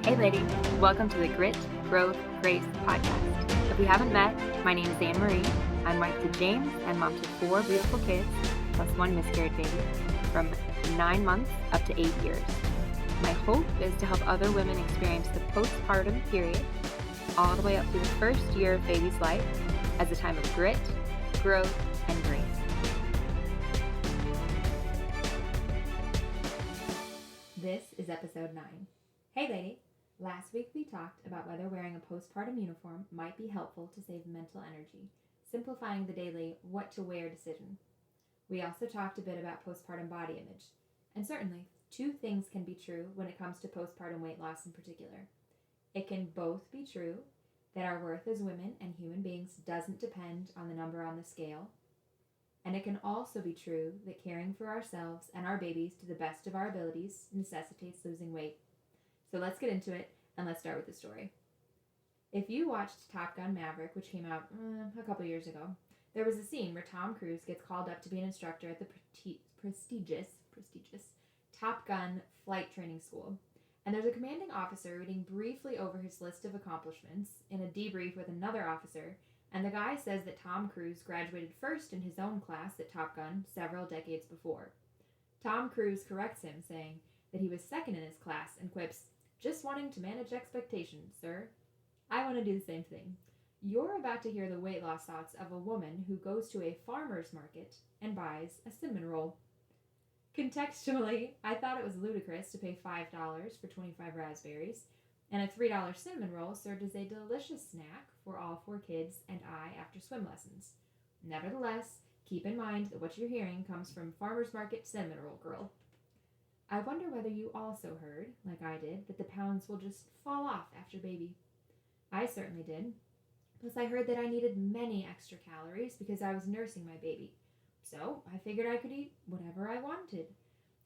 Hey ladies, welcome to the Grit, Growth, Grace podcast. If we haven't met, my name is Anne Marie. I'm wife to James and mom to 4 beautiful kids, plus 1 miscarried baby, from 9 months up to 8 years. My hope is to help other women experience the postpartum period, all the way up to the first year of baby's life, as a time of grit, growth, and grace. This is episode 9. Hey lady! Last week we talked about whether wearing a postpartum uniform might be helpful to save mental energy, simplifying the daily what to wear decision. We also talked a bit about postpartum body image, and certainly 2 things can be true when it comes to postpartum weight loss in particular. It can both be true that our worth as women and human beings doesn't depend on the number on the scale, and it can also be true that caring for ourselves and our babies to the best of our abilities necessitates losing weight. So let's get into it, and let's start with the story. If you watched Top Gun Maverick, which came out a couple years ago, there was a scene where Tom Cruise gets called up to be an instructor at the prestigious Top Gun flight training school. And there's a commanding officer reading briefly over his list of accomplishments in a debrief with another officer, and the guy says that Tom Cruise graduated first in his own class at Top Gun several decades before. Tom Cruise corrects him, saying that he was second in his class, and quips, "Just wanting to manage expectations, sir." I want to do the same thing. You're about to hear the weight loss thoughts of a woman who goes to a farmer's market and buys a cinnamon roll. Contextually, I thought it was ludicrous to pay $5 for 25 raspberries, and a $3 cinnamon roll served as a delicious snack for all 4 kids and I after swim lessons. Nevertheless, keep in mind that what you're hearing comes from Farmer's Market Cinnamon Roll Girl. I wonder whether you also heard, like I did, that the pounds will just fall off after baby. I certainly did. Plus I heard that I needed many extra calories because I was nursing my baby. So I figured I could eat whatever I wanted.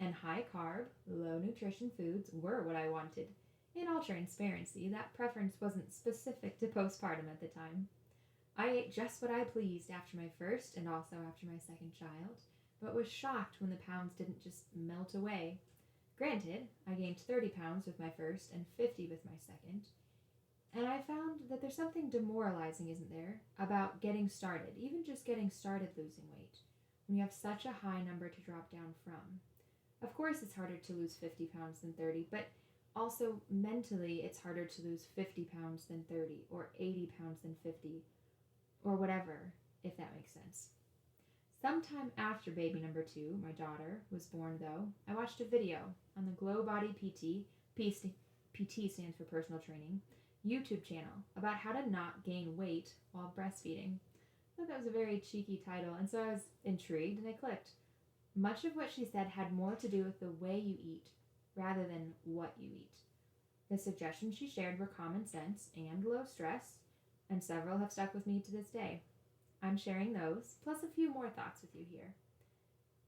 And high carb, low nutrition foods were what I wanted. In all transparency, that preference wasn't specific to postpartum at the time. I ate just what I pleased after my first and also after my second child, but was shocked when the pounds didn't just melt away. Granted, I gained 30 pounds with my first and 50 with my second, and I found that there's something demoralizing, isn't there, about getting started, even just getting started losing weight, when you have such a high number to drop down from. Of course it's harder to lose 50 pounds than 30, but also mentally it's harder to lose 50 pounds than 30, or 80 pounds than 50, or whatever, if that makes sense. Sometime after baby number 2, my daughter, was born though, I watched a video on the Glow Body PT stands for personal training, YouTube channel about how to not gain weight while breastfeeding. I thought that was a very cheeky title, and so I was intrigued and I clicked. Much of what she said had more to do with the way you eat rather than what you eat. The suggestions she shared were common sense and low stress, and several have stuck with me to this day. I'm sharing those, plus a few more thoughts with you here.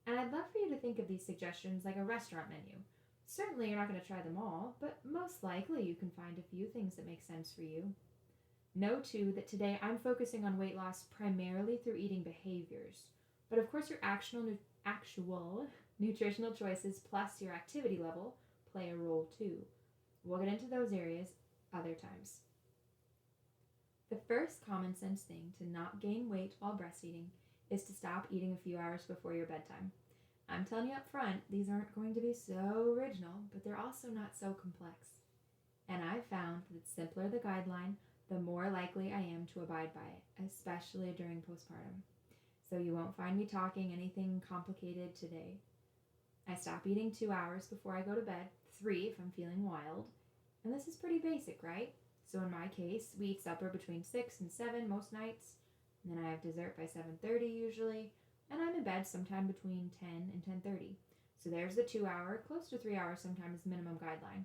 And I'd love for you to think of these suggestions like a restaurant menu. Certainly you're not going to try them all, but most likely you can find a few things that make sense for you. Know too that today I'm focusing on weight loss primarily through eating behaviors, but of course your actual nutritional choices plus your activity level play a role too. We'll get into those areas other times. The first common sense thing to not gain weight while breastfeeding is to stop eating a few hours before your bedtime. I'm telling you up front, these aren't going to be so original, but they're also not so complex. And I've found that the simpler the guideline, the more likely I am to abide by it, especially during postpartum. So you won't find me talking anything complicated today. I stop eating 2 hours before I go to bed, 3 if I'm feeling wild. And this is pretty basic, right? So in my case, we eat supper between 6 and 7 most nights, and then I have dessert by 7:30 usually, and I'm in bed sometime between 10 and 10:30. So there's the 2 hour, close to 3 hours sometimes minimum guideline.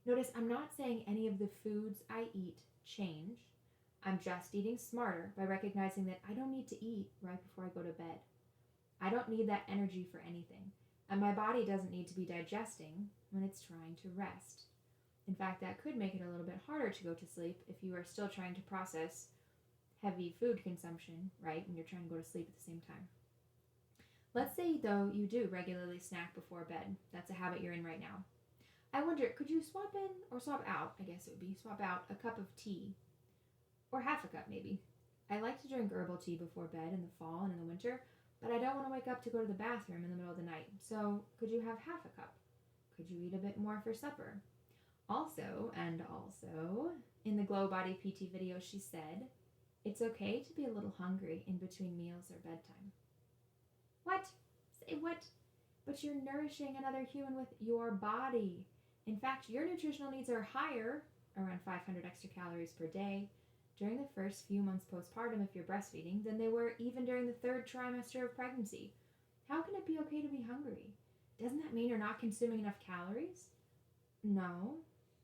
Notice I'm not saying any of the foods I eat change. I'm just eating smarter by recognizing that I don't need to eat right before I go to bed. I don't need that energy for anything, and my body doesn't need to be digesting when it's trying to rest. In fact, that could make it a little bit harder to go to sleep if you are still trying to process heavy food consumption, right, when you're trying to go to sleep at the same time. Let's say, though, you do regularly snack before bed. That's a habit you're in right now. I wonder, could you swap in or swap out, I guess it would be, swap out a cup of tea, or half a cup maybe. I like to drink herbal tea before bed in the fall and in the winter, but I don't want to wake up to go to the bathroom in the middle of the night. So could you have half a cup? Could you eat a bit more for supper? Also, in the Glow Body PT video, she said, it's okay to be a little hungry in between meals or bedtime. What? Say what? But you're nourishing another human with your body. In fact, your nutritional needs are higher, around 500 extra calories per day, during the first few months postpartum if you're breastfeeding than they were even during the third trimester of pregnancy. How can it be okay to be hungry? Doesn't that mean you're not consuming enough calories? No,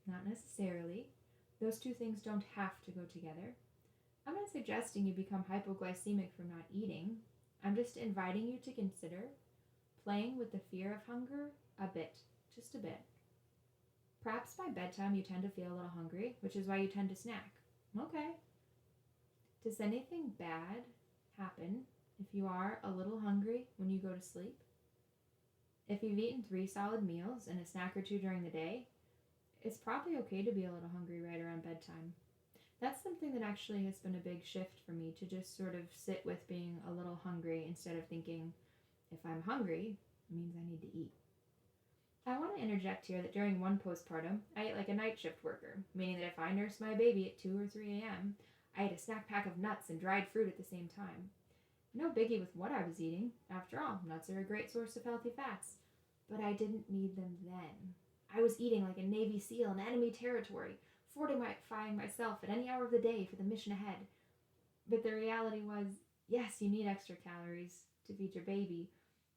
not necessarily. Those two things don't have to go together. I'm not suggesting you become hypoglycemic from not eating. I'm just inviting you to consider playing with the fear of hunger a bit, just a bit. Perhaps by bedtime you tend to feel a little hungry, which is why you tend to snack. Okay. Does anything bad happen if you are a little hungry when you go to sleep? If you've eaten 3 solid meals and a snack or 2 during the day, it's probably okay to be a little hungry right around bedtime. That's something that actually has been a big shift for me, to just sort of sit with being a little hungry instead of thinking, if I'm hungry, it means I need to eat. I want to interject here that during one postpartum, I ate like a night shift worker, meaning that if I nursed my baby at 2 or 3 a.m., I ate a snack pack of nuts and dried fruit at the same time. No biggie with what I was eating. After all, nuts are a great source of healthy fats. But I didn't need them then. I was eating like a Navy SEAL in enemy territory, fortifying myself at any hour of the day for the mission ahead. But the reality was, yes, you need extra calories to feed your baby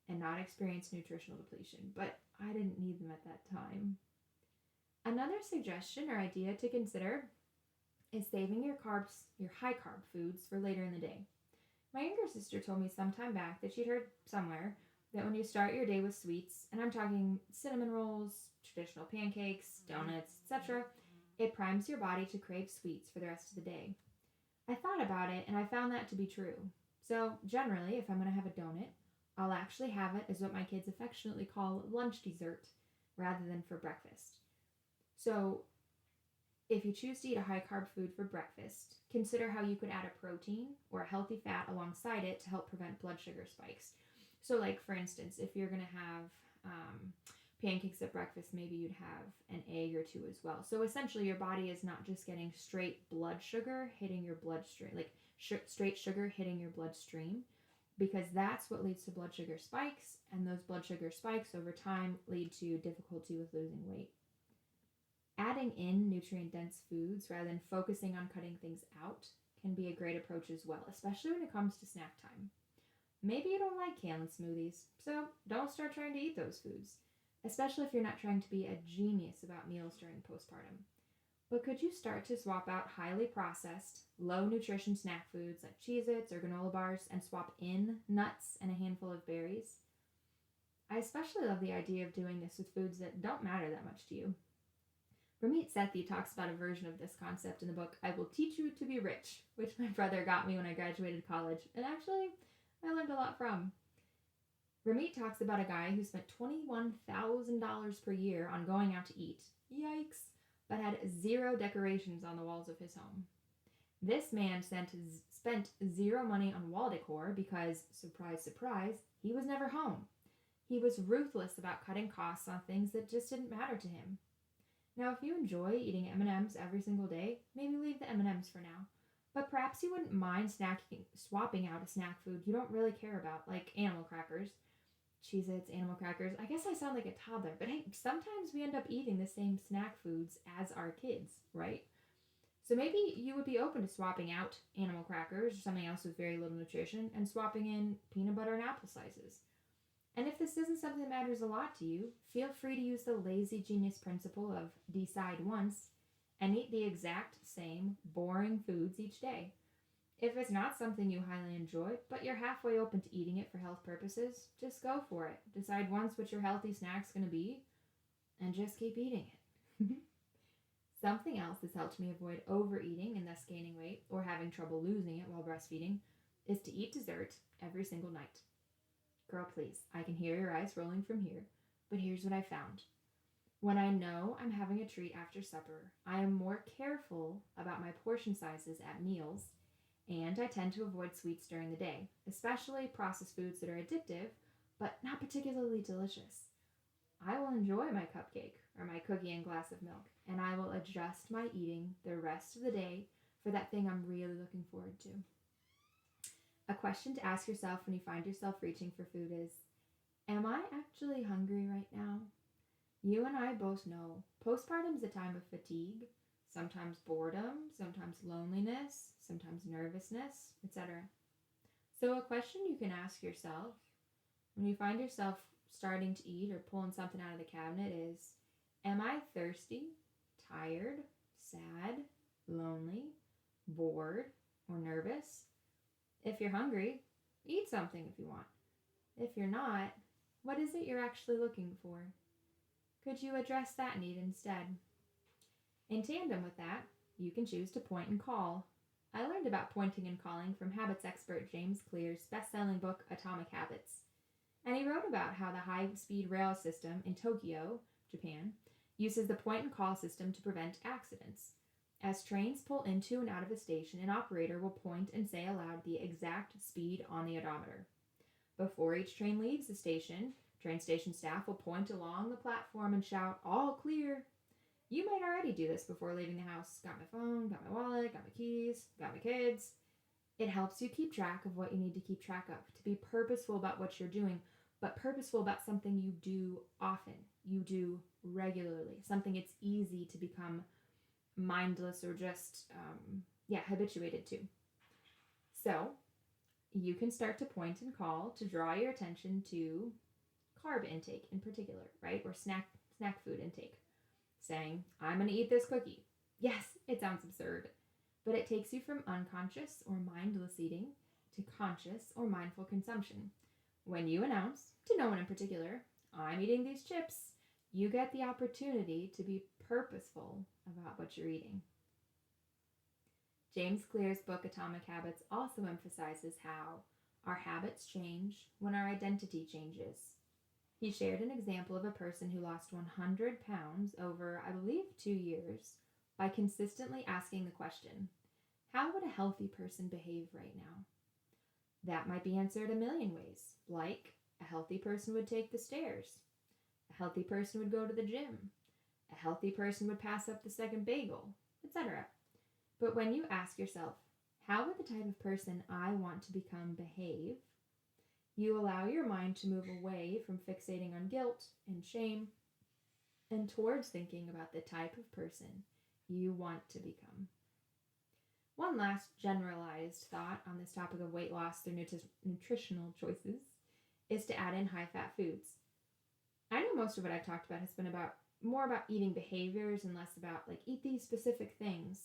and not experience nutritional depletion, but I didn't need them at that time. Another suggestion or idea to consider is saving your high carb foods for later in the day. My younger sister told me some time back that she'd heard somewhere that when you start your day with sweets, and I'm talking cinnamon rolls, traditional pancakes, donuts, etc., it primes your body to crave sweets for the rest of the day. I thought about it and I found that to be true. So generally, if I'm going to have a donut, I'll actually have it as what my kids affectionately call lunch dessert rather than for breakfast. So if you choose to eat a high carb food for breakfast, consider how you could add a protein or a healthy fat alongside it to help prevent blood sugar spikes. So like for instance, if you're going to have pancakes at breakfast, maybe you'd have an egg or 2 as well. So essentially your body is not just getting straight blood sugar hitting your bloodstream, like straight sugar hitting your bloodstream, because that's what leads to blood sugar spikes, and those blood sugar spikes over time lead to difficulty with losing weight. Adding in nutrient-dense foods rather than focusing on cutting things out can be a great approach as well, especially when it comes to snack time. Maybe you don't like kale and smoothies, so don't start trying to eat those foods, especially if you're not trying to be a genius about meals during postpartum. But could you start to swap out highly processed, low-nutrition snack foods like Cheez-Its or granola bars and swap in nuts and a handful of berries? I especially love the idea of doing this with foods that don't matter that much to you. Ramit Sethi talks about a version of this concept in the book, I Will Teach You to Be Rich, which my brother got me when I graduated college, and actually, I learned a lot from. Ramit talks about a guy who spent $21,000 per year on going out to eat. Yikes! But had 0 decorations on the walls of his home. This man spent 0 money on wall decor because, surprise, surprise, he was never home. He was ruthless about cutting costs on things that just didn't matter to him. Now, if you enjoy eating M&Ms every single day, maybe leave the M&Ms for now. But perhaps you wouldn't mind swapping out a snack food you don't really care about, like animal crackers. Cheez-Its, animal crackers. I guess I sound like a toddler, but hey, sometimes we end up eating the same snack foods as our kids, right? So maybe you would be open to swapping out animal crackers or something else with very little nutrition and swapping in peanut butter and apple slices. And if this isn't something that matters a lot to you, feel free to use the lazy genius principle of decide once and eat the exact same boring foods each day. If it's not something you highly enjoy, but you're halfway open to eating it for health purposes, just go for it. Decide once what your healthy snack's going to be, and just keep eating it. Something else that's helped me avoid overeating and thus gaining weight, or having trouble losing it while breastfeeding, is to eat dessert every single night. Girl, please, I can hear your eyes rolling from here, but here's what I found. When I know I'm having a treat after supper, I am more careful about my portion sizes at meals, and I tend to avoid sweets during the day, especially processed foods that are addictive but not particularly delicious. I will enjoy my cupcake or my cookie and glass of milk, and I will adjust my eating the rest of the day for that thing I'm really looking forward to. A question to ask yourself when you find yourself reaching for food is, am I actually hungry right now? You and I both know postpartum is a time of fatigue, sometimes boredom, sometimes loneliness, sometimes nervousness, etc. So, a question you can ask yourself when you find yourself starting to eat or pulling something out of the cabinet is, am I thirsty, tired, sad, lonely, bored, or nervous? If you're hungry, eat something if you want. If you're not, what is it you're actually looking for? Could you address that need instead? In tandem with that, you can choose to point and call. I learned about pointing and calling from habits expert James Clear's best-selling book Atomic Habits. And he wrote about how the high-speed rail system in Tokyo, Japan, uses the point and call system to prevent accidents. As trains pull into and out of a station, an operator will point and say aloud the exact speed on the odometer. Before each train leaves the station, train station staff will point along the platform and shout, "All clear." You might already do this before leaving the house. Got my phone, got my wallet, got my keys, got my kids. It helps you keep track of what you need to keep track of, to be purposeful about what you're doing, but purposeful about something you do often, you do regularly, something it's easy to become mindless or just, habituated to. So, you can start to point and call to draw your attention to carb intake in particular, right? Or snack food intake. Saying, I'm going to eat this cookie. Yes, it sounds absurd, but it takes you from unconscious or mindless eating to conscious or mindful consumption. When you announce, to no one in particular, I'm eating these chips, you get the opportunity to be purposeful about what you're eating. James Clear's book Atomic Habits also emphasizes how our habits change when our identity changes. He shared an example of a person who lost 100 pounds over, I believe, 2 years by consistently asking the question, how would a healthy person behave right now? That might be answered a million ways, like a healthy person would take the stairs, a healthy person would go to the gym, a healthy person would pass up the second bagel, etc. But when you ask yourself, how would the type of person I want to become behave? You allow your mind to move away from fixating on guilt and shame and towards thinking about the type of person you want to become. One last generalized thought on this topic of weight loss through nutritional choices is to add in high-fat foods. I know most of what I've talked about has been more about eating behaviors and less about eat these specific things.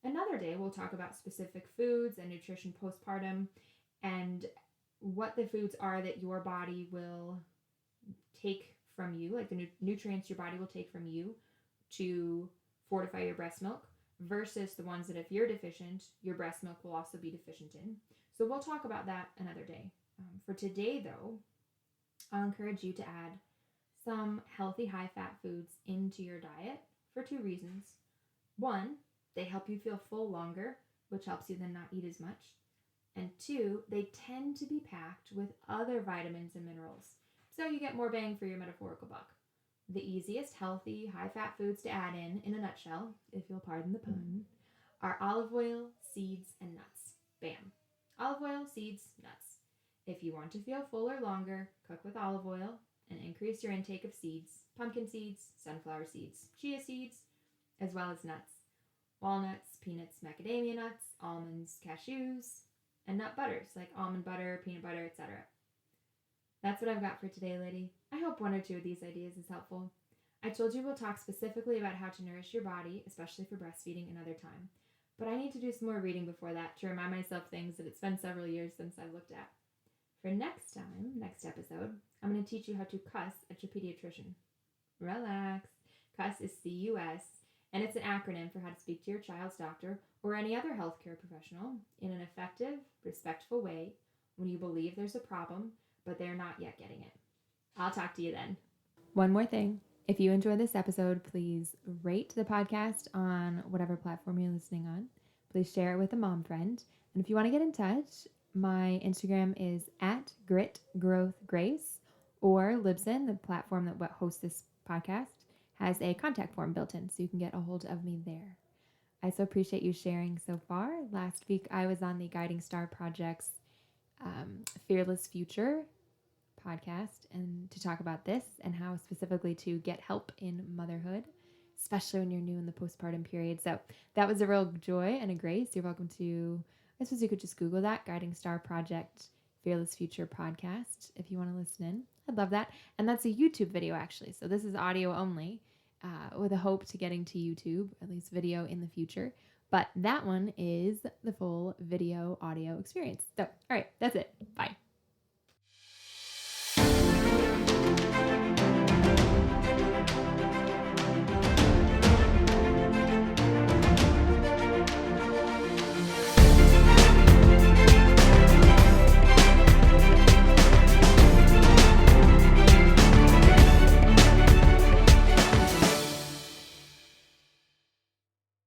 Another day we'll talk about specific foods and nutrition postpartum and what the foods are that your body will take from you, like the nutrients your body will take from you to fortify your breast milk versus the ones that if you're deficient, your breast milk will also be deficient in. So we'll talk about that another day. For today, though, I'll encourage you to add some healthy high-fat foods into your diet for 2 reasons. One, they help you feel full longer, which helps you then not eat as much. And 2, they tend to be packed with other vitamins and minerals, so you get more bang for your metaphorical buck. The easiest, healthy, high-fat foods to add in a nutshell, if you'll pardon the pun, are olive oil, seeds, and nuts. Bam. Olive oil, seeds, nuts. If you want to feel fuller longer, cook with olive oil and increase your intake of seeds, pumpkin seeds, sunflower seeds, chia seeds, as well as nuts. Walnuts, peanuts, macadamia nuts, almonds, cashews, and nut butters like almond butter, peanut butter, etc. That's what I've got for today, lady. I hope 1 or 2 of these ideas is helpful. I told you we'll talk specifically about how to nourish your body, especially for breastfeeding, another time. But I need to do some more reading before that to remind myself things that it's been several years since I've looked at. For next episode, I'm going to teach you how to cuss at your pediatrician. Relax. Cuss is C-U-S, and it's an acronym for how to speak to your child's doctor or any other healthcare professional in an effective, respectful way when you believe there's a problem, but they're not yet getting it. I'll talk to you then. One more thing. If you enjoyed this episode, please rate the podcast on whatever platform you're listening on. Please share it with a mom friend. And if you want to get in touch, my Instagram is @GritGrowthGrace, or Libsyn, the platform that hosts this podcast, has a contact form built in, so you can get a hold of me there. I so appreciate you sharing so far. Last week, I was on the Guiding Star Project's Fearless Future podcast and to talk about this and how specifically to get help in motherhood, especially when you're new in the postpartum period. So that was a real joy and a grace. You're welcome to, I suppose you could just Google that, Guiding Star Project Fearless Future podcast, if you want to listen in. I'd love that. And that's a YouTube video, actually. So this is audio only, with a hope to getting to YouTube, at least video in the future. But that one is the full video audio experience. So, all right, that's it. Bye.